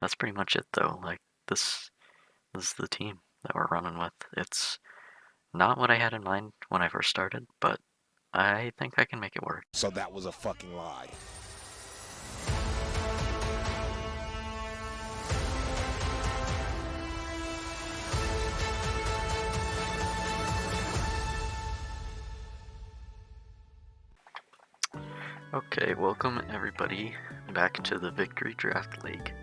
that's pretty much it though. Like this is the team that we're running with. It's not what I had in mind when I first started, but I think I can make it work. So that was a fucking lie. Okay, welcome everybody back to the Victory Draft League.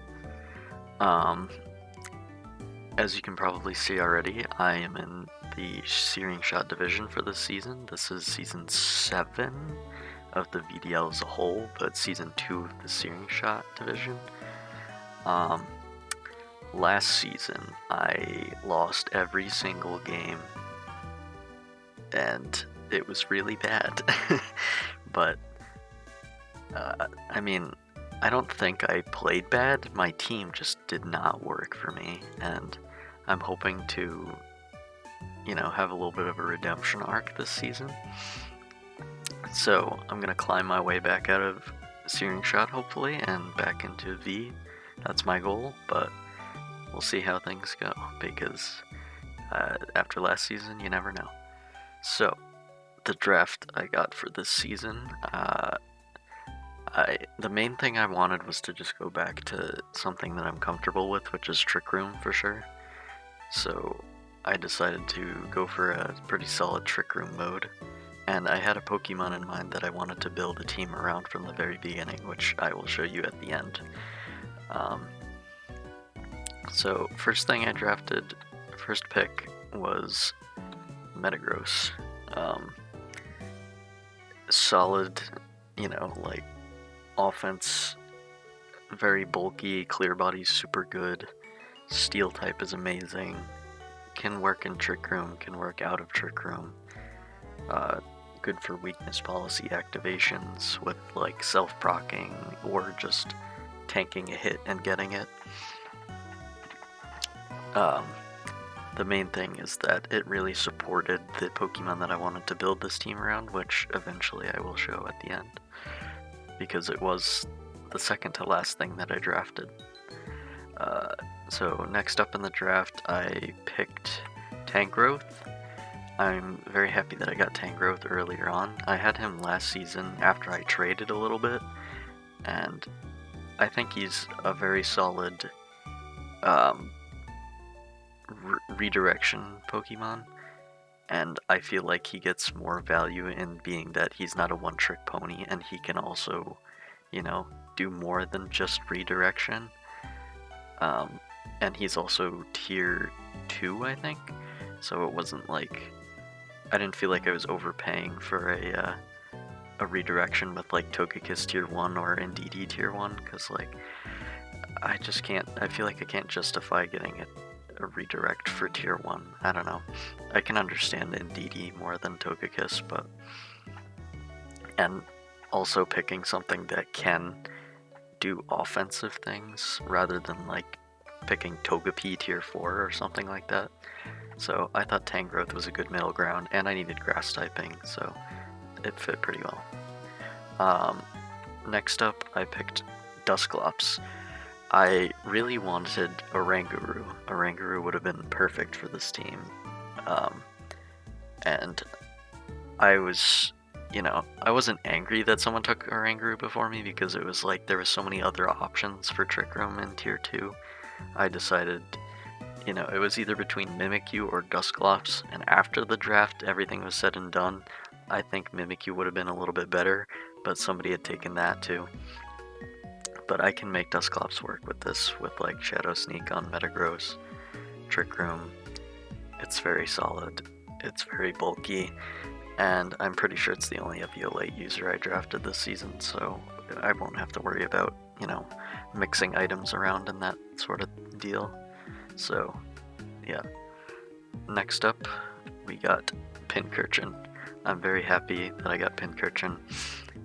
As you can probably see already, I am in the Searing Shot division for this season. This is season 7 of the VDL as a whole, but season 2 of the Searing Shot division. Last season, I lost every single game, and it was really bad. But, I mean, I don't think I played bad. My team just did not work for me, and I'm hoping to, have a little bit of a redemption arc this season. So I'm gonna climb my way back out of Searing Shot, hopefully, and back into V. That's my goal, but we'll see how things go, because after last season, you never know. So, the draft I got for this season, the main thing I wanted was to just go back to something that I'm comfortable with, which is Trick Room for sure. So I decided to go for a pretty solid Trick Room mode, and I had a Pokemon in mind that I wanted to build a team around from the very beginning, which I will show you at the end. So first thing I drafted, first pick was Metagross. Solid, like offense, very bulky, clear body, super good. Steel type is amazing. Can work in Trick Room, can work out of Trick Room. Good for weakness policy activations with like self-procking or just tanking a hit and getting it. The main thing is that it really supported the Pokemon that I wanted to build this team around, which eventually I will show at the end, because it was the second to last thing that I drafted. So next up in the draft, I picked Tangrowth. I'm very happy that I got Tangrowth earlier on. I had him last season after I traded a little bit, and I think he's a very solid redirection Pokemon, and I feel like he gets more value in being that he's not a one-trick pony, and he can also, do more than just redirection. And he's also tier 2, I think, so it wasn't like, I didn't feel like I was overpaying for a redirection with like Togekiss tier 1 or Indeedee tier 1, because like, I feel like I can't justify getting a redirect for tier 1, I don't know. I can understand Indeedee more than Togekiss, and also picking something that can do offensive things rather than like picking Togepi tier 4 or something like that. So I thought Tangrowth was a good middle ground, and I needed grass typing, so it fit pretty well. Next up, I picked Dusclops. I really wanted Oranguru. Oranguru would have been perfect for this team. And I was, I wasn't angry that someone took Oranguru before me, because it was like there was so many other options for Trick Room in tier 2. I decided, it was either between Mimikyu or Dusclops, and after the draft, everything was said and done, I think Mimikyu would have been a little bit better, but somebody had taken that too. But I can make Dusclops work with this, with like Shadow Sneak on Metagross, Trick Room. It's very solid, it's very bulky, and I'm pretty sure it's the only Eviolite user I drafted this season, so I won't have to worry about, mixing items around and that sort of deal. So, yeah. Next up, we got Pincurchin. I'm very happy that I got Pincurchin.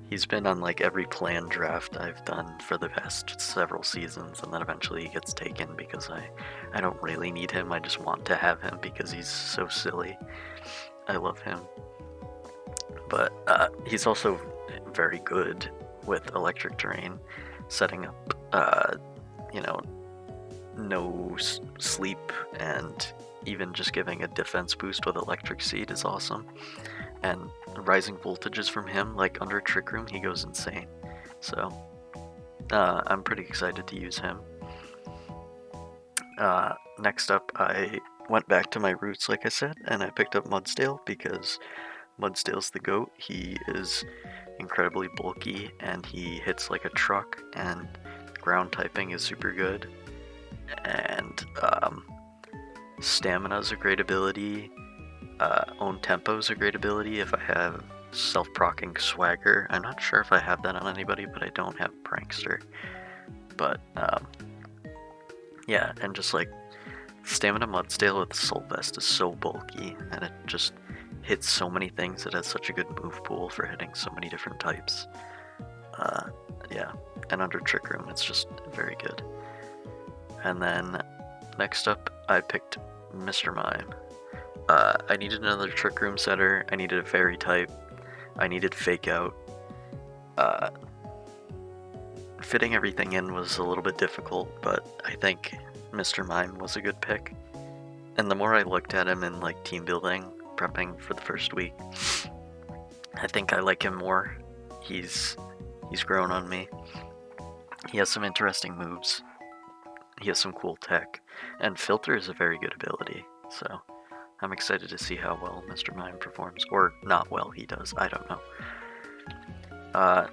He's been on like every planned draft I've done for the past several seasons, and then eventually he gets taken because I don't really need him, I just want to have him because he's so silly. I love him. But he's also very good with electric terrain, setting up, no sleep, and even just giving a defense boost with Electric Seed is awesome. And rising voltages from him, like under Trick Room, he goes insane. So I'm pretty excited to use him. Next up, I went back to my roots, like I said, and I picked up Mudsdale because Mudsdale's the GOAT. He is incredibly bulky and he hits like a truck, and ground typing is super good. And Stamina's a great ability. Own Tempo's a great ability if I have self-proccing Swagger. I'm not sure if I have that on anybody, but I don't have Prankster. But yeah, and just like Stamina Mudsdale with Soul Vest is so bulky, and it just hits so many things. It has such a good move pool for hitting so many different types. Yeah, and under Trick Room, it's just very good. And then next up, I picked Mr. Mime. I needed another Trick Room setter. I needed a Fairy type. I needed Fake Out. Fitting everything in was a little bit difficult, but I think Mr. Mime was a good pick. And the more I looked at him in like team building, prepping for the first week, I think I like him more. He's grown on me. He has some interesting moves. He has some cool tech, and Filter is a very good ability, so I'm excited to see how well Mr. Mime performs, or not well he does, I don't know.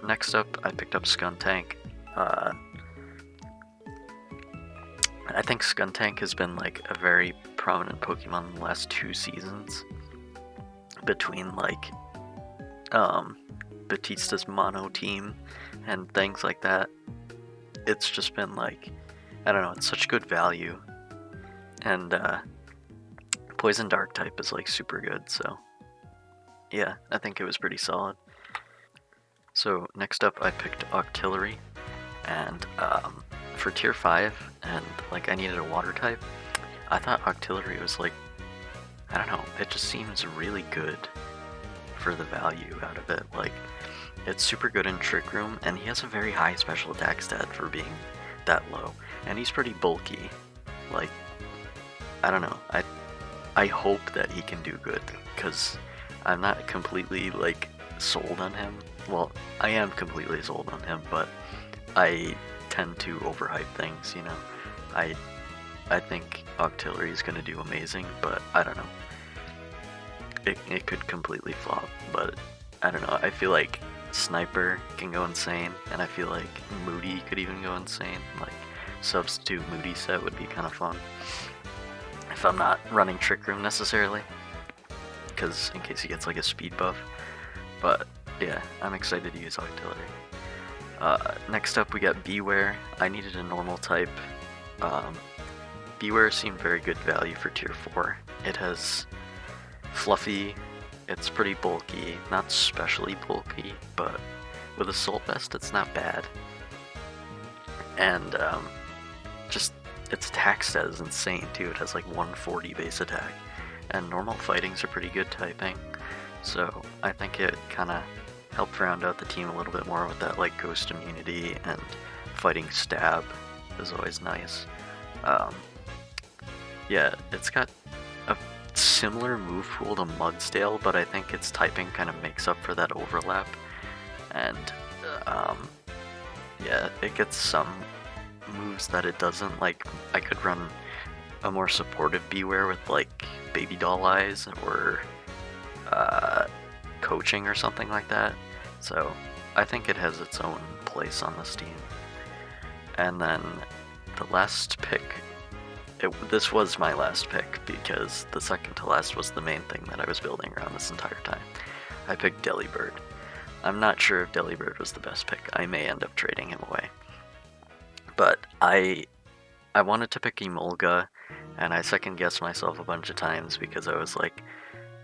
Next up, I picked up Skuntank. I think Skuntank has been like a very prominent Pokemon in the last 2 seasons, between like Batista's mono team and things like that. It's just been like, I don't know, it's such good value. And Poison Dark type is like super good, so yeah, I think it was pretty solid. So next up I picked Octillery, and for tier 5, and like I needed a water type, I thought Octillery was like, I don't know, it just seems really good for the value out of it. Like, it's super good in Trick Room, and he has a very high special attack stat for being that low, and he's pretty bulky. Like, I don't know, I hope that he can do good, because I'm not completely like sold on him. Well, I am completely sold on him, but I tend to overhype things, you know. I think Octillery is gonna do amazing, but I don't know. It could completely flop, but I don't know. I feel like Sniper can go insane, and I feel like Moody could even go insane. Like, substitute Moody set would be kind of fun if I'm not running Trick Room necessarily, because in case he gets like a speed buff. But yeah, I'm excited to use Octillery. Next up we got Beware. I needed a normal type. Beware seemed very good value for tier 4. It has Fluffy, it's pretty bulky, not especially bulky, but with Assault Vest it's not bad. And just its attack stat is insane too. It has like 140 base attack, and normal fightings are pretty good typing, so I think it kind of helped round out the team a little bit more with that like ghost immunity, and fighting stab is always nice. Yeah, it's got a similar move pool to Mudsdale, but I think its typing kind of makes up for that overlap, and yeah, it gets some moves that it doesn't. Like, I could run a more supportive Beware with like Baby Doll Eyes or coaching or something like that, so I think it has its own place on this team. And then the last pick, this was my last pick because the second to last was the main thing that I was building around this entire time. I picked Delibird. I'm not sure if Delibird was the best pick. I may end up trading him away. But I wanted to pick Emolga, and I second guessed myself a bunch of times because I was like,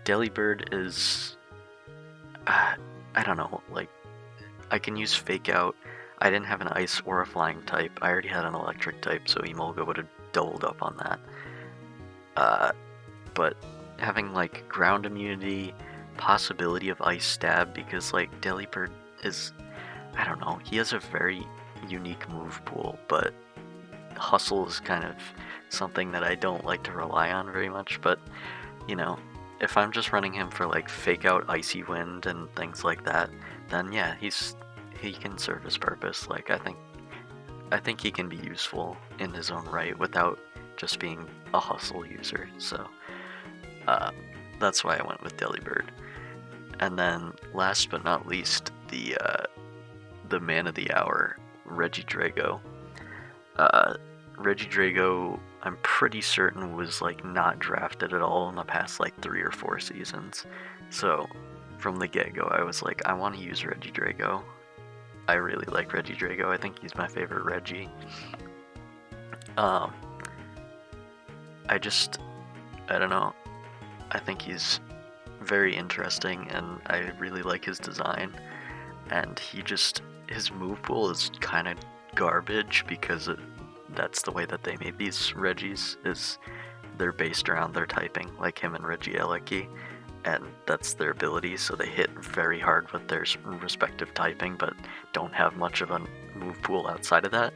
Delibird is, I don't know, like, I can use Fake Out. I didn't have an Ice or a Flying type. I already had an Electric type, so Emolga would have doubled up on that. But having like ground immunity, possibility of Ice Stab, because like Delibird is, I don't know, he has a very unique move pool, but hustle is kind of something that I don't like to rely on very much, but, you know, if I'm just running him for like fake out Icy Wind and things like that, then yeah, he can serve his purpose. Like I think he can be useful in his own right without just being a hustle user. So that's why I went with Delibird. And then last but not least, the man of the hour, Reggie Drago. Reggie Drago, I'm pretty certain was like not drafted at all in the past like 3 or 4 seasons. So from the get-go, I was like, I want to use Reggie Drago. I really like Reggie Drago. I think he's my favorite Reggie. I don't know. I think he's very interesting, and I really like his design. And his move pool is kind of garbage because that's the way that they made these Reggies, is they're based around their typing, like him and Reggie Elecki, and that's their ability, so they hit very hard with their respective typing, but don't have much of a move pool outside of that.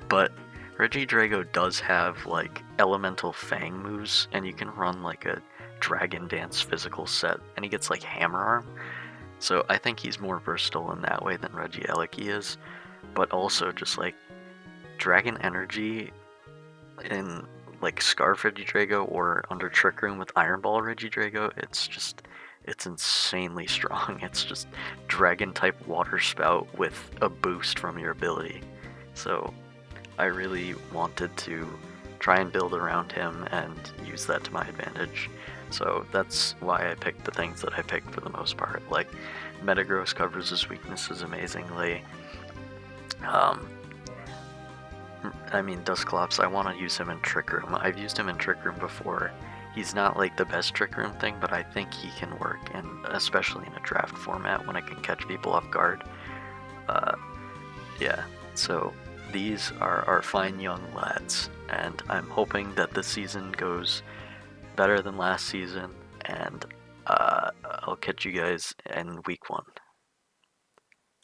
But Reggie Drago does have like elemental fang moves, and you can run like a Dragon Dance physical set, and he gets like Hammer Arm. So I think he's more versatile in that way than Reggie Elecki is, but also just like Dragon Energy in like Scarf Reggie Drago or under Trick Room with Iron Ball Reggie Drago, it's insanely strong. It's just Dragon type Water Spout with a boost from your ability. So I really wanted to try and build around him and use that to my advantage. So that's why I picked the things that I picked for the most part. Like, Metagross covers his weaknesses amazingly. I mean, Dusclops, I want to use him in Trick Room. I've used him in Trick Room before. He's not like the best Trick Room thing, but I think he can work, and especially in a draft format when it can catch people off guard. Yeah, so these are our fine young lads, and I'm hoping that this season goes better than last season, and I'll catch you guys in week 1.